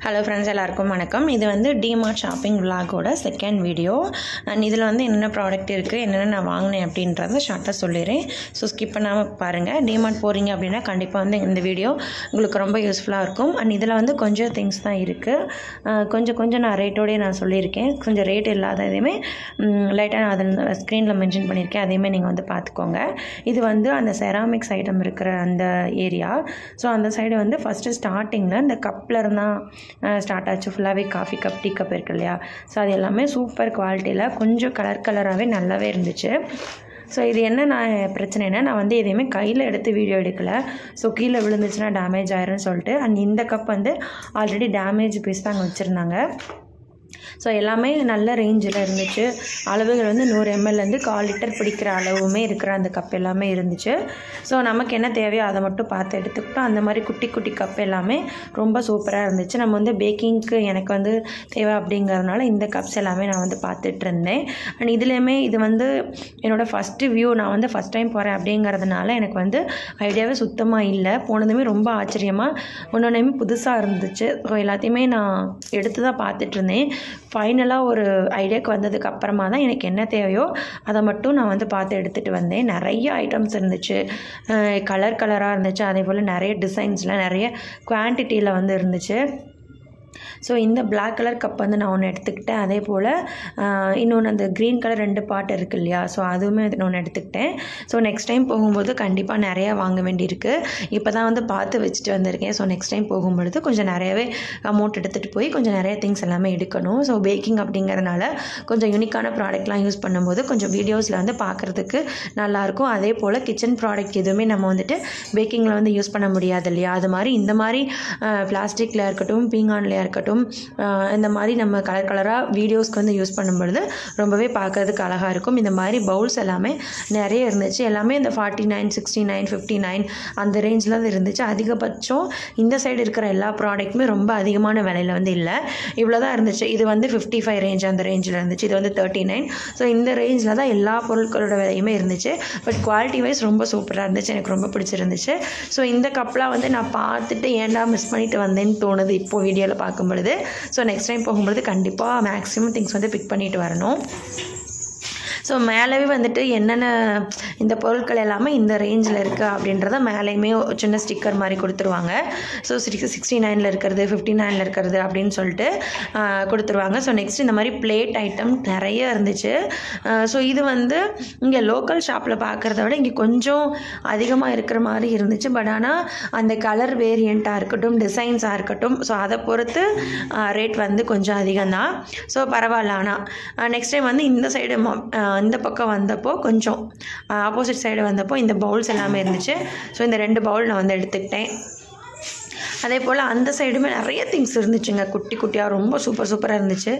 Hello friends, எல்லாருக்கும் வணக்கம். இது வந்து டிமார்ட் ஷாப்பிங் விலாகோட செகண்ட் வீடியோ. அண்ட் இதில் வந்து என்னென்ன ப்ராடக்ட் இருக்குது, என்னென்ன நான் வாங்கினேன் அப்படின்றத ஷார்ட்டாக சொல்லிடுறேன். ஸோ ஸ்கிப் பண்ணாமல் பாருங்கள். டிமார்ட் போகிறீங்க அப்படின்னா கண்டிப்பாக வந்து இந்த வீடியோ உங்களுக்கு ரொம்ப யூஸ்ஃபுல்லாக இருக்கும். அண்ட் இதில் வந்து கொஞ்சம் திங்ஸ் தான் இருக்குது. கொஞ்சம் நான் ரேட்டோடய நான் சொல்லியிருக்கேன். கொஞ்சம் ரேட் இல்லாத எதையுமே லைட்டாக நான் அதில் ஸ்க்ரீனில் மென்ஷன் பண்ணியிருக்கேன். அதையுமே நீங்கள் வந்து பார்த்துக்கோங்க. இது வந்து அந்த செராமிக்ஸ் ஐட்டம் இருக்கிற அந்த ஏரியா. ஸோ அந்த சைடு வந்து ஃபஸ்ட்டு ஸ்டார்டிங்கில் இந்த கப்பில் இருந்தால் ஸ்டார்ட் ஆச்சு. ஃபுல்லாகவே காஃபி கப், டீ கப் இருக்கு இல்லையா? ஸோ அது எல்லாமே சூப்பர் குவாலிட்டியில் கொஞ்சம் கலராகவே நல்லாவே இருந்துச்சு. ஸோ இது என்ன பிரச்சனைனா, நான் வந்து எதையுமே கையில் எடுத்து வீடியோ எடுக்கலை. ஸோ கீழே விழுந்துச்சுன்னா டேமேஜ் ஆயிரும்னு சொல்லிட்டு. அண்ட் இந்த கப் வந்து ஆல்ரெடி டேமேஜ் பீஸ் தான் அங்கே வச்சுருந்தாங்க. ஸோ எல்லாமே நல்ல ரேஞ்சில் இருந்துச்சு. அளவுகள் வந்து 100 ml 1/4 லிட்டர் பிடிக்கிற அளவுமே இருக்கிற அந்த கப் எல்லாமே இருந்துச்சு. ஸோ நமக்கு என்ன தேவையோ அதை மட்டும் பார்த்து எடுத்துக்கிட்டோம். அந்த மாதிரி குட்டி குட்டி கப் எல்லாமே ரொம்ப சூப்பராக இருந்துச்சு. நம்ம வந்து பேக்கிங்க்கு எனக்கு வந்து தேவை அப்படிங்கிறதுனால இந்த கப்ஸ் எல்லாமே நான் வந்து பார்த்துட்டு இருந்தேன். அண்ட் இதுலேயுமே இது வந்து என்னோடய ஃபஸ்ட்டு வியூ. நான் வந்து ஃபஸ்ட் டைம் போகிறேன் அப்படிங்கிறதுனால எனக்கு வந்து ஐடியாவே சுத்தமாக இல்லை. போனதுமே ரொம்ப ஆச்சரியமாக ஒன்றொன்றையுமே புதுசாக இருந்துச்சு. ஸோ எல்லாத்தையுமே நான் எடுத்து தான் பார்த்துட்டு இருந்தேன். ஃபைனலாக ஒரு ஐடியாவுக்கு வந்ததுக்கு அப்புறமா தான் எனக்கு என்ன தேவையோ அதை மட்டும் நான் வந்து பார்த்து எடுத்துகிட்டு வந்தேன். நிறைய ஐட்டம்ஸ் இருந்துச்சு, கலராக இருந்துச்சு. அதே போல் நிறைய டிசைன்ஸில் நிறைய குவான்டிட்டியில் வந்து இருந்துச்சு. ஸோ இந்த பிளாக் கலர் கப் வந்து நான் ஒன்று எடுத்துக்கிட்டேன். அதே போல் இன்னொன்று அந்த க்ரீன் கலர் 2 பாட் இருக்குது இல்லையா? ஸோ அதுவுமே ஒன்று எடுத்துக்கிட்டேன். ஸோ நெக்ஸ்ட் டைம் போகும்போது கண்டிப்பாக நிறையா வாங்க வேண்டியிருக்கு. இப்போ தான் வந்து பார்த்து வச்சுட்டு வந்திருக்கேன். ஸோ நெக்ஸ்ட் டைம் போகும்பொழுது கொஞ்சம் நிறையவே அமௌண்ட் எடுத்துகிட்டு போய் கொஞ்சம் நிறைய திங்ஸ் எல்லாமே எடுக்கணும். ஸோ பேக்கிங் அப்படிங்கிறதுனால கொஞ்சம் யூனிக்கான ப்ராடக்ட்லாம் யூஸ் பண்ணும்போது கொஞ்சம் வீடியோஸில் வந்து பார்க்குறதுக்கு நல்லாயிருக்கும். அதே போல் கிச்சன் ப்ராடக்ட் எதுவுமே நம்ம வந்துட்டு பேக்கிங்கில் வந்து யூஸ் பண்ண முடியாது இல்லையா? அது மாதிரி இந்த மாதிரி பிளாஸ்டிக்கில் இருக்கட்டும், பீங்கான்லையாக இருக்கட்டும், இந்த மாதிரி நம்ம கலராக வீடியோஸ்க்கு வந்து யூஸ் பண்ணும்பொழுது ரொம்பவே பார்க்கறதுக்கு அழகாக இருக்கும். இந்த மாதிரி பவுல்ஸ் எல்லாமே நிறைய இருந்துச்சு. எல்லாமே இந்த 49, 69, 59 அந்த ரேஞ்சில் தான் இருந்துச்சு. அதிகபட்சம் இந்த சைடு இருக்கிற எல்லா ப்ராடக்ட்டுமே ரொம்ப அதிகமான விலையில் வந்து இல்லை, இவ்வளோ தான் இருந்துச்சு. இது வந்து 55 ரேஞ்ச் அந்த ரேஞ்சில் இருந்துச்சு. இது வந்து 39. ஸோ இந்த ரேஞ்சில் தான் எல்லா பொருட்களோட விலையுமே இருந்துச்சு. பட் குவாலிட்டி வைஸ் ரொம்ப சூப்பராக இருந்துச்சு. எனக்கு ரொம்ப பிடிச்சிருந்துச்சு. ஸோ இந்த கப்லாம் வந்து நான் பார்த்துட்டு ஏன்டா மிஸ் பண்ணிட்டு வந்தேன்னு தோணுது இப்போது வீடியோவில் பார்க்கும்பொழுது. ஸோ நெக்ஸ்ட் டைம் போகும்பொழுது கண்டிப்பாக மேக்ஸிமம் திங்ஸ் வந்து பிக் பண்ணிட்டு வரணும். ஸோ மேலேயே வந்துட்டு என்னென்ன இந்த பொருட்கள் எல்லாமே இந்த ரேஞ்சில் இருக்குது அப்படின்றத மேலேயுமே சின்ன ஸ்டிக்கர் மாதிரி கொடுத்துருவாங்க. ஸோ 69 இருக்கிறது, 59 இருக்கிறது அப்படின்னு சொல்லிட்டு கொடுத்துருவாங்க. ஸோ நெக்ஸ்ட் இந்த மாதிரி பிளேட் ஐட்டம் நிறைய இருந்துச்சு. ஸோ இது வந்து இங்கே லோக்கல் ஷாப்பில் பார்க்குறத விட இங்கே கொஞ்சம் அதிகமாக இருக்கிற மாதிரி இருந்துச்சு. பட் ஆனால் அந்த கலர் வேரியண்ட்டாக இருக்கட்டும், டிசைன்ஸாக இருக்கட்டும், ஸோ அதை பொறுத்து ரேட் வந்து கொஞ்சம் அதிகம்தான். ஸோ பரவாயில்ல. ஆனால் நெக்ஸ்ட் டைம் வந்து இந்த சைடு இந்த பக்கம் வந்தப்போ கொஞ்சம் ஆப்போசிட் சைடு வந்தப்போ இந்த பவுல்ஸ் எல்லாமே இருந்துச்சு. ஸோ இந்த 2 பவுல் நான் வந்து எடுத்துக்கிட்டேன். அதே போல் அந்த சைடுமே நிறைய திங்ஸ் இருந்துச்சுங்க, குட்டி குட்டியாக ரொம்ப சூப்பராக இருந்துச்சு.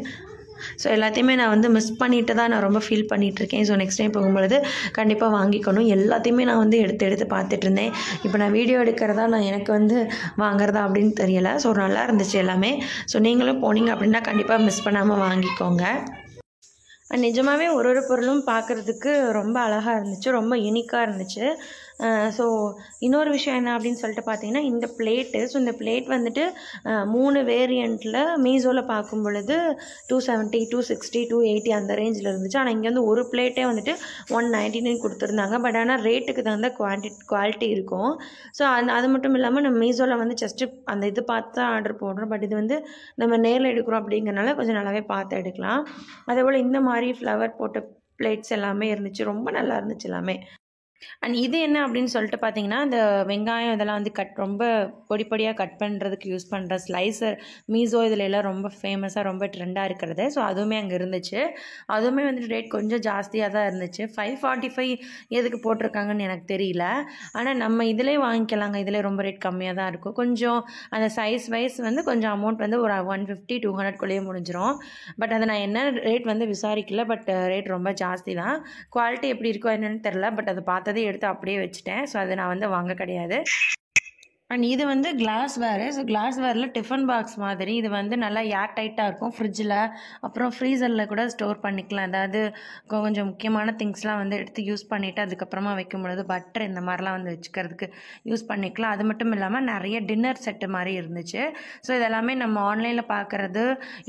ஸோ எல்லாத்தையுமே நான் வந்து மிஸ் பண்ணிட்டு தான் நான் ரொம்ப ஃபீல் பண்ணிகிட்ருக்கேன். ஸோ நெக்ஸ்ட் டைம் போகும்பொழுது கண்டிப்பாக வாங்கிக்கணும். எல்லாத்தையுமே நான் வந்து எடுத்து பார்த்துட்டு இருந்தேன். இப்போ நான் வீடியோ எடுக்கிறதா நான் எனக்கு வந்து வாங்குறதா அப்படின்னு தெரியலை. ஸோ நல்லா இருந்துச்சு எல்லாமே. ஸோ நீங்களும் போனீங்க அப்படின்னா கண்டிப்பாக மிஸ் பண்ணாமல் வாங்கிக்கோங்க. நிஜமாகவே ஒரு பொருளும் பார்க்குறதுக்கு ரொம்ப அழகாக இருந்துச்சு, ரொம்ப யூனிக்காக இருந்துச்சு. ஸோ இன்னொரு விஷயம் என்ன அப்படின்னு சொல்லிட்டு பார்த்தீங்கன்னா, இந்த பிளேட்டு. ஸோ இந்த பிளேட் வந்துட்டு 3 வேரியண்ட்டில் மீஷோவில் பார்க்கும் பொழுது 270, 260, 280 அந்த ரேஞ்சில் இருந்துச்சு. ஆனால் இங்கே வந்து ஒரு பிளேட்டே வந்துட்டு 199 கொடுத்துருந்தாங்க. பட் ஆனால் ரேட்டுக்கு தகுந்த குவாலிட்டி இருக்கும். ஸோ அது மட்டும் இல்லாமல் நம்ம மீஷோவில் வந்து ஜஸ்ட்டு அந்த இது பார்த்து தான் ஆர்டர் போடுறோம். பட் இது வந்து நம்ம நேரில் எடுக்கிறோம் அப்படிங்கிறனால கொஞ்சம் நல்லாவே பார்த்து எடுக்கலாம். அதேபோல் இந்த மாதிரி ஃப்ளவர் போட்ட பிளேட்ஸ் எல்லாமே இருந்துச்சு. ரொம்ப நல்லா இருந்துச்சு எல்லாமே. அண்ட் இது என்ன அப்படின்னு சொல்லிட்டு பார்த்தீங்கன்னா, இந்த வெங்காயம் இதெல்லாம் வந்து ரொம்ப பொடியாக கட் பண்ணுறதுக்கு யூஸ் பண்ணுற ஸ்லைசர். மீஷோ இதில் எல்லாம் ரொம்ப ஃபேமஸாக ரொம்ப ட்ரெண்டாக இருக்கிறது. ஸோ அதுவுமே அங்கே இருந்துச்சு. அதுவுமே வந்துட்டு ரேட் கொஞ்சம் ஜாஸ்தியாக தான் இருந்துச்சு. 545 எதுக்கு போட்டிருக்காங்கன்னு எனக்கு தெரியல. ஆனால் நம்ம இதிலே வாங்கிக்கலாங்க. இதிலே ரொம்ப ரேட் கம்மியாக தான் இருக்கும். கொஞ்சம் அந்த சைஸ் வைஸ் வந்து கொஞ்சம் அமௌண்ட் வந்து ஒரு 150, 200 முடிஞ்சிடும். பட் அதை நான் என்ன ரேட் வந்து விசாரிக்கல. பட் ரேட் ரொம்ப ஜாஸ்தி தான். குவாலிட்டி எப்படி இருக்கோ என்னன்னு தெரில. பட் அதை பார்த்ததே எடுத்து அப்படியே வச்சுட்டேன். ஸோ அதை நான் வந்து வாங்க கிடையாது. அண்ட் இது வந்து கிளாஸ்வேரு. ஸோ கிளாஸ்வேரில் டிஃபன் பாக்ஸ் மாதிரி இது வந்து நல்லா ஏர் டைட்டாக இருக்கும் ஃப்ரிட்ஜில், அப்புறம் ஃப்ரீசரில் கூட ஸ்டோர் பண்ணிக்கலாம். அதாவது கொஞ்சம் முக்கியமான திங்ஸ்லாம் வந்து எடுத்து யூஸ் பண்ணிவிட்டு அதுக்கப்புறமா வைக்கும் பொழுது பட்டர் இந்த மாதிரிலாம் வந்து வச்சுக்கிறதுக்கு யூஸ் பண்ணிக்கலாம். அது மட்டும் இல்லாமல் நிறைய டின்னர் செட்டு மாதிரி இருந்துச்சு. ஸோ இதெல்லாமே நம்ம ஆன்லைனில் பார்க்குறது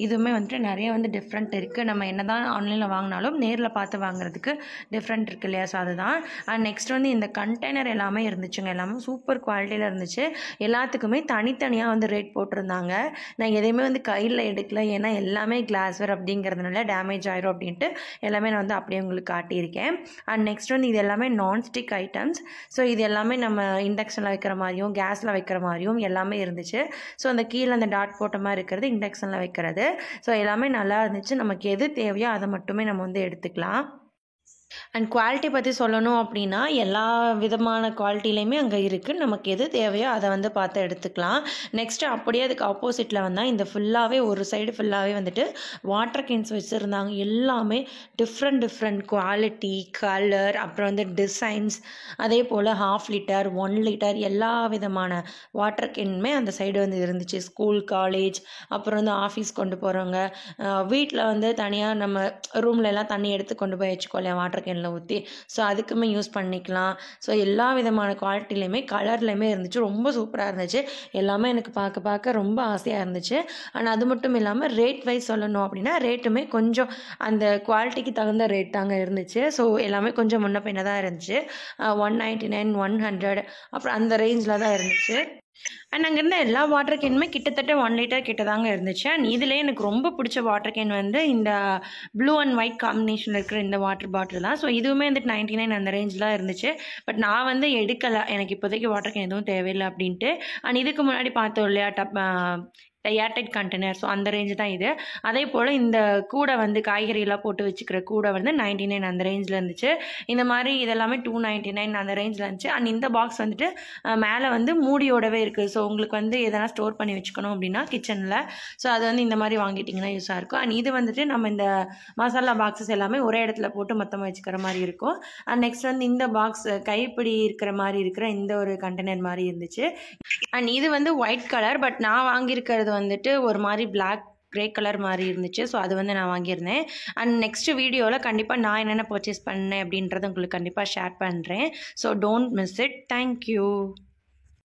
இதுவுமே வந்துட்டு நிறைய வந்து டிஃப்ரெண்ட் இருக்குது. நம்ம என்ன தான் ஆன்லைனில் வாங்கினாலும் நேரில் பார்த்து வாங்குறதுக்கு டிஃப்ரெண்ட் இருக்குது இல்லையா? ஸோ அதுதான். அண்ட் நெக்ஸ்ட் வந்து இந்த கண்டெய்னர் எல்லாமே இருந்துச்சுங்க. எல்லாமே சூப்பர் குவாலிட்டியில் இருந்துச்சு. எல்லாத்துக்குமே தனித்தனியாக வந்து ரேட் போட்டிருந்தாங்க. நான் எதையுமே வந்து கையில் எடுக்கல, ஏன்னா எல்லாமே கிளாஸ்வேர் அப்படிங்கிறதுனால டேமேஜ் ஆயிரும் அப்படின்ட்டு எல்லாமே நான் வந்து அப்படியே உங்களுக்கு காட்டியிருக்கேன். அண்ட் நெக்ஸ்ட் வந்து இது எல்லாமே நான்ஸ்டிக் ஐட்டம்ஸ். ஸோ இது எல்லாமே நம்ம இண்டக்ஷனில் வைக்கிற மாதிரியும் கேஸில் வைக்கிற மாதிரியும் எல்லாமே இருந்துச்சு. ஸோ அந்த கீழே அந்த டாட் போட்ட மாதிரி இருக்கிறது இண்டக்ஷனில் வைக்கிறது. ஸோ எல்லாமே நல்லா இருந்துச்சு. நமக்கு எது தேவையோ அதை மட்டுமே நம்ம வந்து எடுத்துக்கலாம். அண்ட் குவாலிட்டி பற்றி சொல்லணும் அப்படின்னா எல்லா விதமான குவாலிட்டிலையுமே அங்கே இருக்குது. நமக்கு எது தேவையோ அதை வந்து பார்த்து எடுத்துக்கலாம். நெக்ஸ்ட்டு அப்படியே அதுக்கு ஆப்போசிட்டில் வந்தால் இந்த ஃபுல்லாகவே ஒரு சைடு ஃபுல்லாகவே வந்துட்டு வாட்டர் கேன்ஸ் வச்சுருந்தாங்க. எல்லாமே டிஃப்ரெண்ட் குவாலிட்டி, கலர், அப்புறம் வந்து டிசைன்ஸ், அதே போல் 1/2 லிட்டர் 1 லிட்டர் எல்லா விதமான வாட்டர் கேனுமே அந்த சைடு வந்து இருந்துச்சு. ஸ்கூல், காலேஜ், அப்புறம் வந்து ஆஃபீஸ் கொண்டு போகிறவங்க, வீட்டில் வந்து தனியாக நம்ம ரூம்லலாம் தண்ணி எடுத்து கொண்டு போய் வச்சுக்கோ இல்லையா வாட்டர் கேனில் ஊற்றி, ஸோ அதுக்குமே யூஸ் பண்ணிக்கலாம். ஸோ எல்லா விதமான குவாலிட்டிலையுமே கலர்லையுமே இருந்துச்சு. ரொம்ப சூப்பராக இருந்துச்சு. எல்லாமே எனக்கு பார்க்க ரொம்ப ஆசையாக இருந்துச்சு. அண்ட் அது மட்டும் இல்லாமல் ரேட் வைஸ் சொல்லணும் அப்படின்னா ரேட்டுமே கொஞ்சம் அந்த குவாலிட்டிக்கு தகுந்த ரேட் தாங்க இருந்துச்சு. ஸோ எல்லாமே கொஞ்சம் முன்ன பின்ன தான் இருந்துச்சு. 199, 100 அப்புறம் அந்த ரேஞ்சில் தான் இருந்துச்சு. அண்ட் அங்கே இருந்த எல்லா வாட்டர் கேனுமே கிட்டத்தட்ட 1 லிட்டர் கிட்ட தாங்க இருந்துச்சு. அண்ட் இதிலே எனக்கு ரொம்ப பிடிச்ச வாட்டர் கேன் வந்து இந்த ப்ளூ அண்ட் ஒயிட் காம்பினேஷனில் இருக்கிற இந்த வாட்டர் பாட்டில் தான். ஸோ இதுவுமே வந்து 99 அந்த ரேஞ்சில் தான் இருந்துச்சு. பட் நான் வந்து எடுக்கலை, எனக்கு இப்போதைக்கு வாட்டர் கேன் எதுவும் தேவையில்லை அப்படின்ட்டு. அண்ட் இதுக்கு முன்னாடி பார்த்தோம் இல்லையா ஏர்டைட் கண்டெய்னர், ஸோ அந்த ரேஞ்சு தான் இது. அதே போல் இந்த கூடை வந்து காய்கறியெல்லாம் போட்டு வச்சுக்கிற கூடை வந்து 99 அந்த ரேஞ்சில் இருந்துச்சு. இந்த மாதிரி இதெல்லாமே 299 அந்த ரேஞ்சில் இருந்துச்சு. அண்ட் இந்த பாக்ஸ் வந்துட்டு மேலே வந்து மூடியோடவே இருக்குது. ஸோ உங்களுக்கு வந்து எதனா ஸ்டோர் பண்ணி வச்சுக்கணும் அப்படின்னா கிச்சனில், ஸோ அது வந்து இந்த மாதிரி வாங்கிட்டிங்கன்னா யூஸாக இருக்கும். அண்ட் இது வந்துட்டு நம்ம இந்த மசாலா பாக்ஸஸ் எல்லாமே ஒரே இடத்துல போட்டு மொத்தமாக வச்சுக்கிற மாதிரி இருக்கும். அண்ட் நெக்ஸ்ட் வந்து இந்த பாக்ஸ் கைப்பிடி இருக்கிற மாதிரி இருக்கிற இந்த ஒரு கண்டெய்னர் மாதிரி இருந்துச்சு. அண்ட் இது வந்து ஒயிட் கலர், பட் நான் வாங்கியிருக்கிறது வந்துட்டு ஒரு மாதிரி பிளாக் கிரே கலர் மாதிரி இருந்துச்சு. ஸோ அது வந்து நான் வாங்கியிருந்தேன். அண்ட் நெக்ஸ்ட் வீடியோவில் கண்டிப்பாக நான் என்னென்ன பர்ச்சேஸ் பண்ணேன் அப்படின்றத உங்களுக்கு கண்டிப்பாக ஷேர் பண்ணுறேன். So don't miss it. Thank you.